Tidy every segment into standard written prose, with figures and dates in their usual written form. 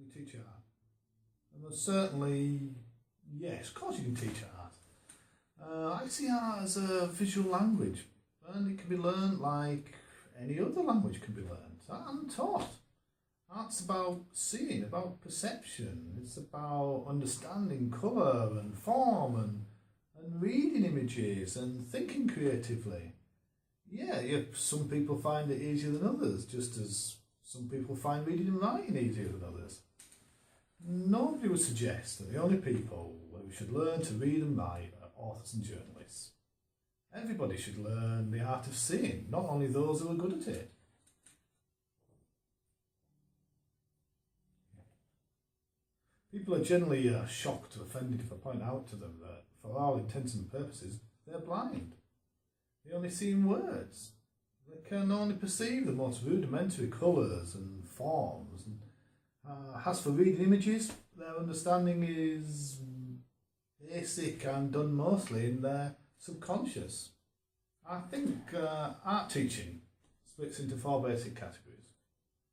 you teach art? And there's certainly, yes, of course you can teach art. I see art as a visual language, and it can be learned like any other language can be learned and taught. Art's about seeing, about perception. It's about understanding colour and form and reading images and thinking creatively. Yeah, some people find it easier than others, just as some people find reading and writing easier than others. Nobody would suggest that the only people who should learn to read and write are authors and journalists. Everybody should learn the art of seeing, not only those who are good at it. People are generally shocked or offended if I point out to them that, for all intents and purposes, they're blind. They only see in words. They can only perceive the most rudimentary colours and forms. And, as for reading images, their understanding is basic and done mostly in their subconscious. I think art teaching splits into 4 basic categories.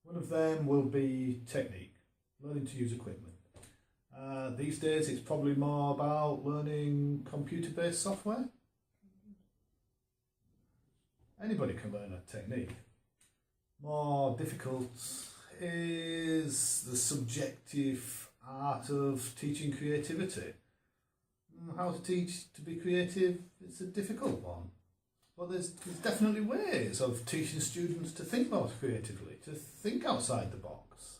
One of them will be technique, learning to use equipment. These days it's probably more about learning computer-based software. Anybody can learn a technique. More difficult is the subjective art of teaching creativity. How to teach to be creative is a difficult one. But there's definitely ways of teaching students to think more creatively, to think outside the box.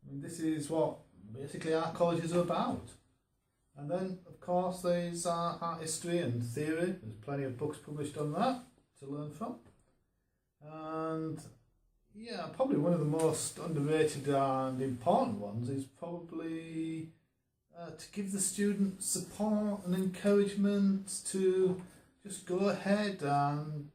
I mean, this is what basically art colleges are about. And then, of course, there's art history and theory. There's plenty of books published on that to learn from. And yeah, probably one of the most underrated and important ones is probably to give the student support and encouragement to just go ahead and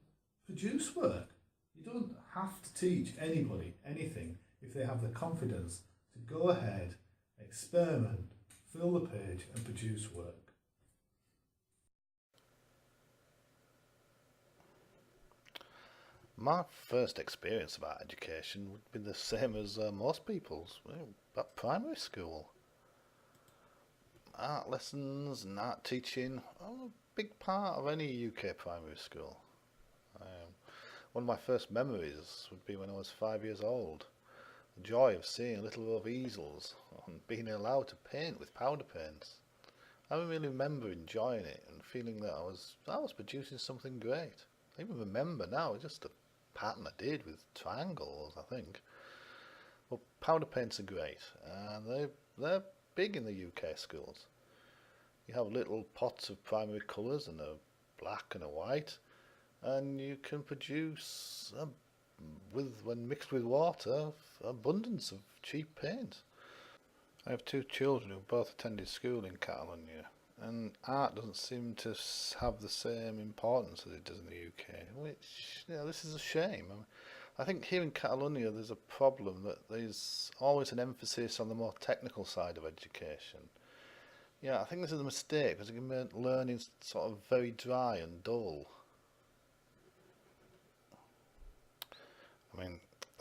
produce work. You don't have to teach anybody anything if they have the confidence to go ahead, experiment, fill the page and produce work. My first experience of art education would be the same as most people's, at primary school. Art lessons and art teaching are a big part of any UK primary school. One of my first memories would be when I was 5 years old. The joy of seeing a little row of easels and being allowed to paint with powder paints. I really remember enjoying it and feeling that I was producing something great. I even remember now just the pattern I did with triangles, I think. Well, powder paints are great, and they're big in the UK schools. You have little pots of primary colours and a black and a white, and you can produce, when mixed with water, abundance of cheap paint. I have 2 children who both attended school in Catalonia, and art doesn't seem to have the same importance as it does in the UK, which, this is a shame. I think here in Catalonia there's a problem that there's always an emphasis on the more technical side of education. I think this is a mistake because it can make learning sort of very dry and dull.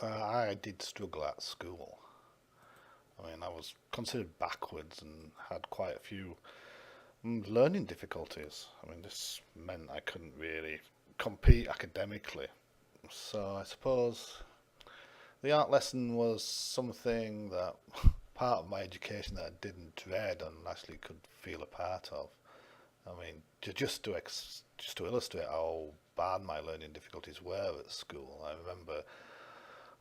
I did struggle at school. I was considered backwards and had quite a few learning difficulties. This meant I couldn't really compete academically. So I suppose the art lesson was something that part of my education that I didn't dread and actually could feel a part of. Just to illustrate how bad my learning difficulties were at school, I remember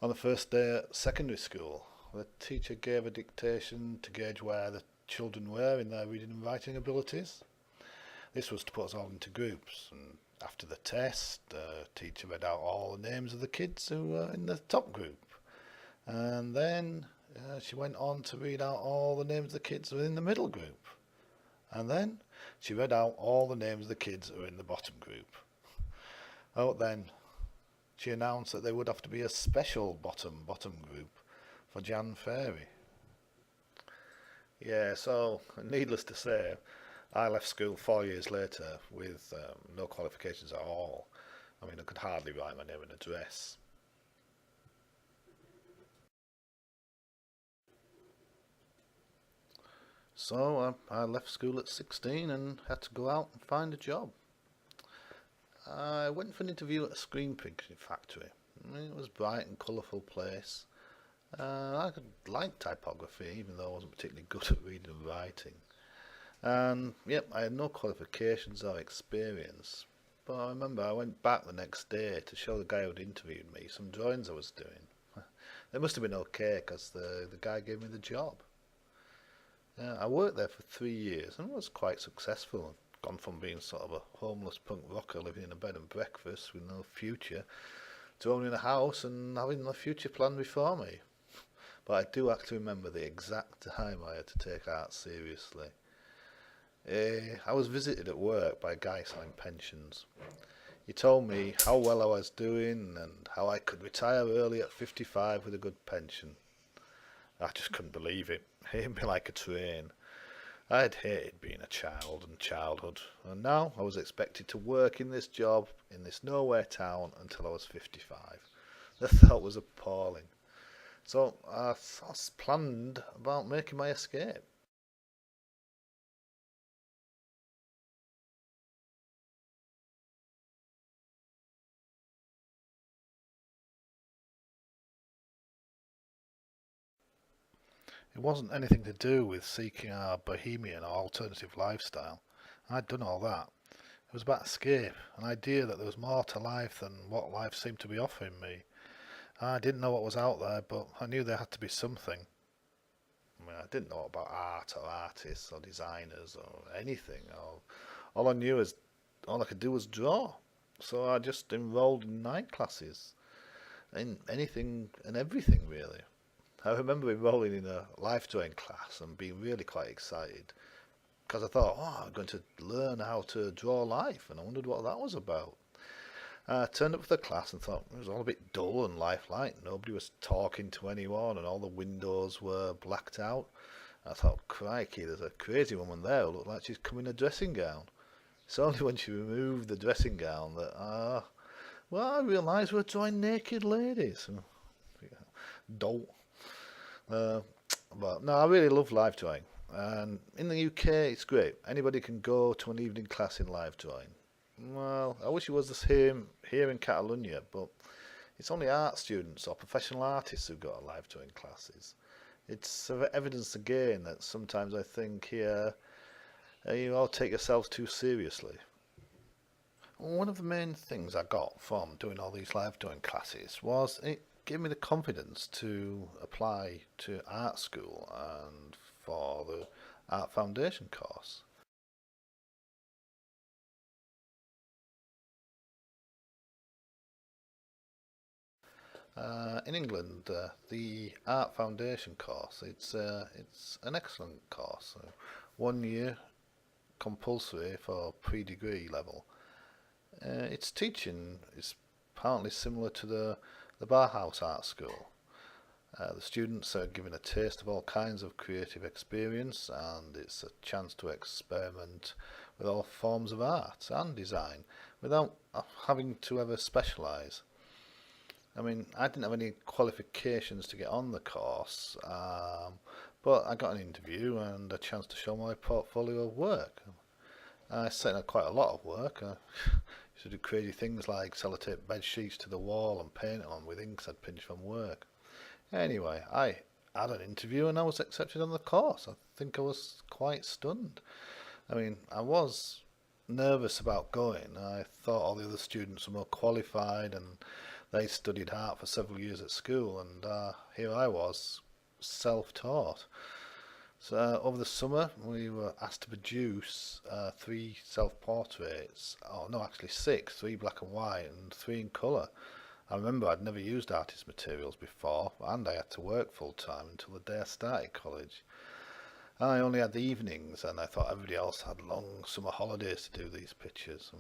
on the first day at secondary school, the teacher gave a dictation to gauge where the children were in their reading and writing abilities. This was to put us all into groups, and after the test, the teacher read out all the names of the kids who were in the top group, and then she went on to read out all the names of the kids who were in the middle group, and then she read out all the names of the kids who were in the bottom group. Then she announced that there would have to be a special bottom group for Jan Fairey. So needless to say, I left school 4 years later with no qualifications at all. I could hardly write my name and address. So I left school at 16 and had to go out and find a job. I went for an interview at a screen printing factory. It was a bright and colourful place. I could like typography, even though I wasn't particularly good at reading and writing. And yep, I had no qualifications or experience. But I remember I went back the next day to show the guy who'd interviewed me some drawings I was doing. They must have been okay because the guy gave me the job. I worked there for 3 years and was quite successful. Gone from being sort of a homeless punk rocker living in a bed and breakfast with no future to owning a house and having a future planned before me. But I do actually remember the exact time I had to take art seriously. I was visited at work by a guy selling pensions. He told me how well I was doing and how I could retire early at 55 with a good pension. I just couldn't believe it. It hit me like a train. I had hated being a child and childhood, and now I was expected to work in this job in this nowhere town until I was 55. The thought was appalling. So I planned about making my escape. It wasn't anything to do with seeking a bohemian or alternative lifestyle. I'd done all that. It was about escape, an idea that there was more to life than what life seemed to be offering me. I didn't know what was out there, but I knew there had to be something. I didn't know about art or artists or designers or anything. All I knew is all I could do was draw. So I just enrolled in night classes, in anything and everything really. I remember enrolling in a life drawing class and being really quite excited because I thought, oh, I'm going to learn how to draw life, and I wondered what that was about. I turned up for the class and thought it was all a bit dull and lifelike. Nobody was talking to anyone and all the windows were blacked out. I thought, crikey, there's a crazy woman there who looked like she's come in a dressing gown. It's only when she removed the dressing gown that, well, I realised we're drawing naked ladies. Dull. But no, I really love live drawing. And in the UK, it's great. Anybody can go to an evening class in live drawing. Well, I wish it was the same here in Catalonia, but it's only art students or professional artists who go to live drawing classes. It's evidence again that sometimes I think here you all take yourselves too seriously. One of the main things I got from doing all these live drawing classes was it gave me the confidence to apply to art school and for the art foundation course. In England, the Art Foundation course, it's an excellent course. 1 year compulsory for pre-degree level. Its teaching is partly similar to the Barhouse Art School. The students are given a taste of all kinds of creative experience, and it's a chance to experiment with all forms of art and design without having to ever specialise. I mean, I didn't have any qualifications to get on the course, but I got an interview and a chance to show my portfolio of work. I sent out quite a lot of work. I used to do crazy things like sellotape bed sheets to the wall and paint them on with inks I'd pinched from work. Anyway, I had an interview and I was accepted on the course. I think I was quite stunned. I mean, I was nervous about going. I thought all the other students were more qualified and they studied art for several years at school, and here I was, self-taught. So over the summer, we were asked to produce 3 self-portraits. Oh no, actually 6, 3 black and white and 3 in colour. I remember I'd never used artist materials before, and I had to work full-time until the day I started college. I only had the evenings, and I thought everybody else had long summer holidays to do these pictures.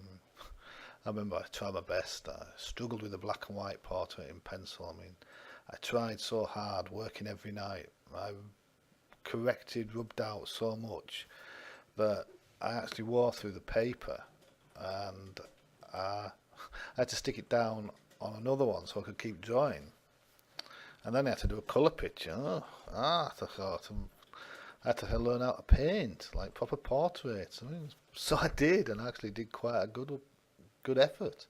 I remember I tried my best. I struggled with the black and white portrait in pencil. I mean, I tried so hard, working every night. I corrected, rubbed out so much that I actually wore through the paper, and I had to stick it down on another one so I could keep drawing. And then I had to do a colour picture. I thought, I had to learn how to paint, like proper portraits. I mean, so I did, and I actually did quite a good effort.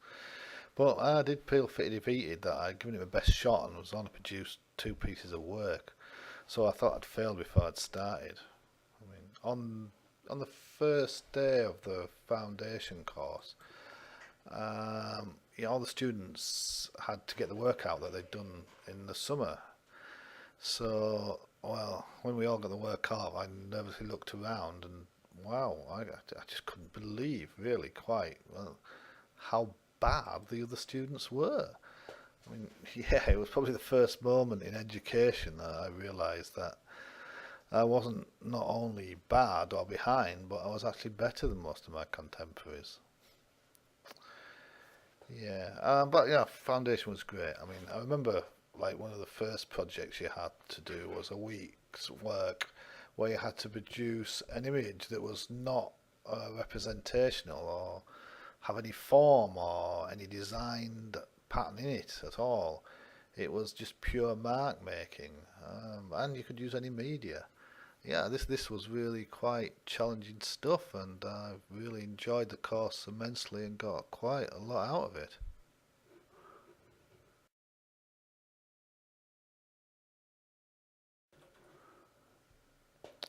But I did feel pretty defeated that I'd given it my best shot and was only produced two pieces of work. So I thought I'd failed before I'd started. I mean, on the first day of the foundation course, all the students had to get the work out that they'd done in the summer. So, well, when we all got the work off, I nervously looked around and wow, I just couldn't believe, really, quite well, how bad the other students were. I mean, yeah, it was probably the first moment in education that I realised that I wasn't not only bad or behind, but I was actually better than most of my contemporaries. Yeah, but yeah, foundation was great. I mean, I remember like one of the first projects you had to do was a week's work where you had to produce an image that was not representational or have any form or any designed pattern in it at all. It was just pure mark making, and you could use any media. Yeah, this was really quite challenging stuff, and I really enjoyed the course immensely and got quite a lot out of it.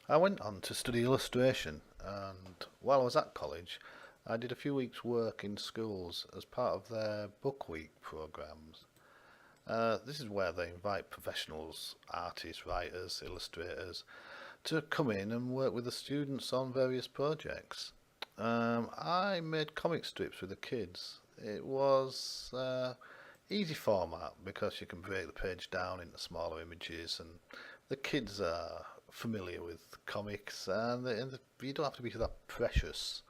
I went on to study illustration, and while I was at college, I did a few weeks' work in schools as part of their book week programs. This is where they invite professionals, artists, writers, illustrators to come in and work with the students on various projects. I made comic strips with the kids. It was easy format because you can break the page down into smaller images, and the kids are familiar with comics, and you don't have to be that precious.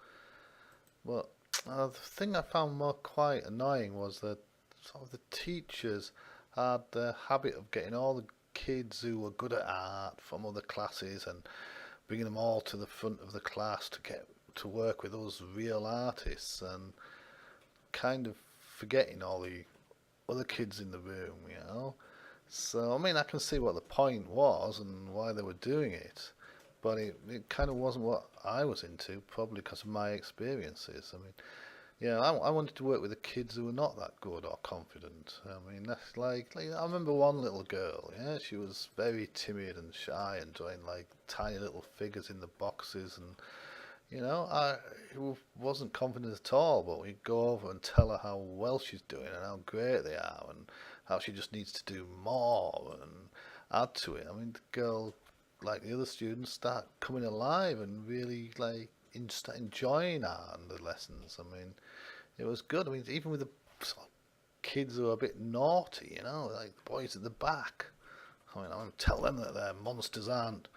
But the thing I found more quite annoying was that sort of the teachers had the habit of getting all the kids who were good at art from other classes and bringing them all to the front of the class to get to work with those real artists and kind of forgetting all the other kids in the room. So, I mean, I can see what the point was and why they were doing it, but it kind of wasn't what I was into, probably because of my experiences. I mean, yeah, I wanted to work with the kids who were not that good or confident. I mean, that's like I remember one little girl, yeah, she was very timid and shy and drawing like tiny little figures in the boxes, and I wasn't confident at all, but we'd go over and tell her how well she's doing and how great they are and how she just needs to do more and add to it. I mean, the girl, like the other students, start coming alive and really like start enjoying art and the lessons. I mean, it was good. I mean, even with the sort of kids who are a bit naughty, like the boys at the back. I mean, I want to tell them that their monsters aren't,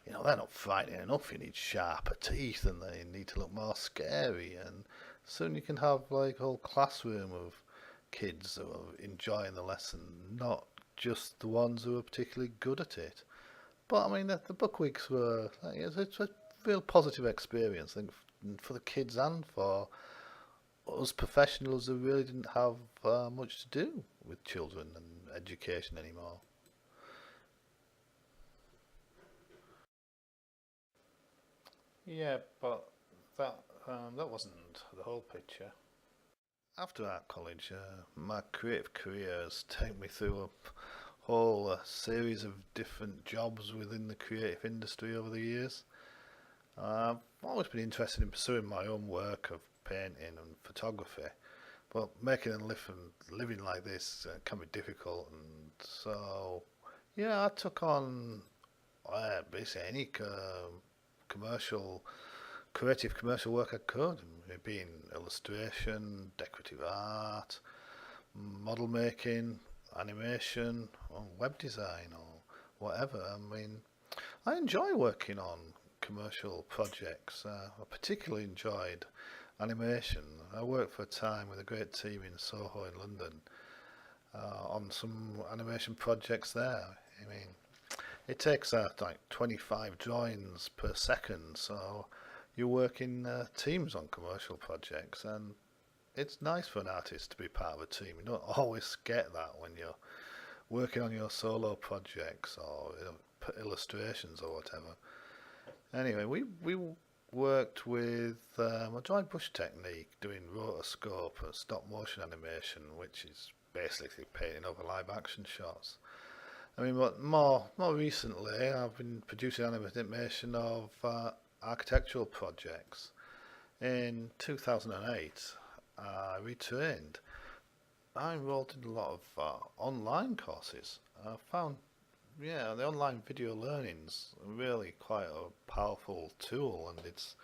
they're not frightening enough. You need sharper teeth and they need to look more scary. And soon you can have like a whole classroom of kids who are enjoying the lesson, not just the ones who are particularly good at it. But I mean, the book weeks were, like, it's a real positive experience, I think, for the kids and for us professionals who really didn't have much to do with children and education anymore. Yeah, but that wasn't the whole picture. After art college, my creative career has taken me through a whole series of different jobs within the creative industry over the years. I've always been interested in pursuing my own work of painting and photography, but making a living like this can be difficult, and so yeah, I took on basically any commercial, creative commercial work I could, it being illustration, decorative art, model making, animation, or web design, or whatever. I mean, I enjoy working on commercial projects. I particularly enjoyed animation. I worked for a time with a great team in Soho in London on some animation projects there. I mean, it takes like 25 drawings per second, so you work in teams on commercial projects, and it's nice for an artist to be part of a team. You don't always get that when you're working on your solo projects or illustrations or whatever. Anyway, we worked with a dry brush technique, doing rotoscope and stop motion animation, which is basically painting over live action shots. I mean, but more recently, I've been producing animation of architectural projects. In 2008, I retrained. I enrolled in a lot of online courses. I found, yeah, the online video learning's really quite a powerful tool, and it's,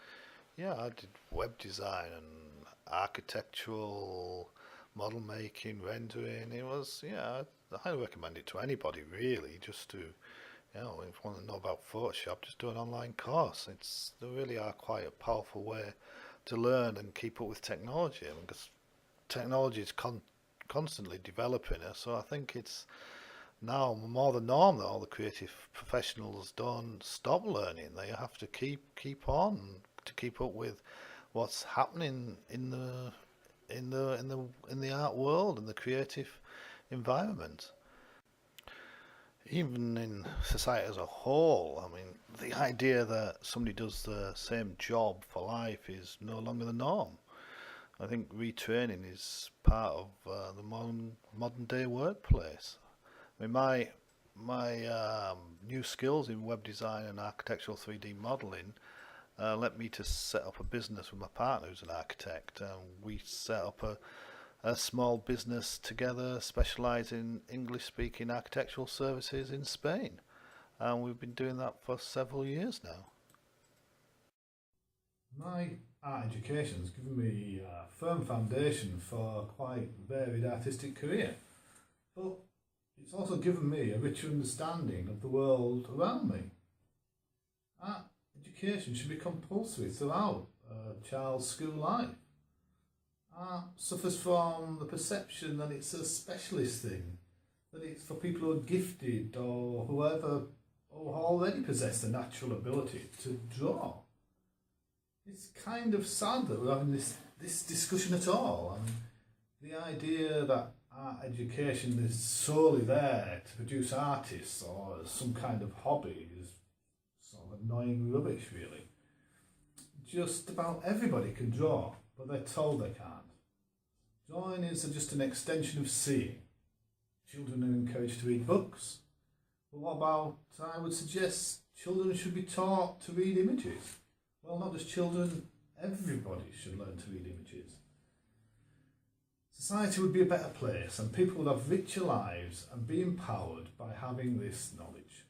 yeah, I did web design and architectural model making, rendering. It was, yeah, I highly recommend it to anybody really, just to, you know, if you want to know about Photoshop, just do an online course. They really are quite a powerful way to learn and keep up with technology, because technology is constantly developing it. So I think it's now more the norm that all the creative professionals don't stop learning. They have to keep on to keep up with what's happening in the art world and the creative environment. Even in society as a whole, I mean, the idea that somebody does the same job for life is no longer the norm. I think retraining is part of the modern day workplace. I mean, my new skills in web design and architectural 3D modeling led me to set up a business with my partner, who's an architect, and we set up a small business together, specialising in English-speaking architectural services in Spain, and we've been doing that for several years now. My art education has given me a firm foundation for a quite varied artistic career, but it's also given me a richer understanding of the world around me. Art education should be compulsory throughout a child's school life. Art suffers from the perception that it's a specialist thing, that it's for people who are gifted or whoever or already possess the natural ability to draw. It's kind of sad that we're having this discussion at all. I mean, the idea that art education is solely there to produce artists or as some kind of hobby is sort of annoying rubbish, really. Just about everybody can draw, but they're told they can't. Drawing is just an extension of seeing. Children are encouraged to read books. But what about, I would suggest, children should be taught to read images. Well, not just children, everybody should learn to read images. Society would be a better place and people would have richer lives and be empowered by having this knowledge.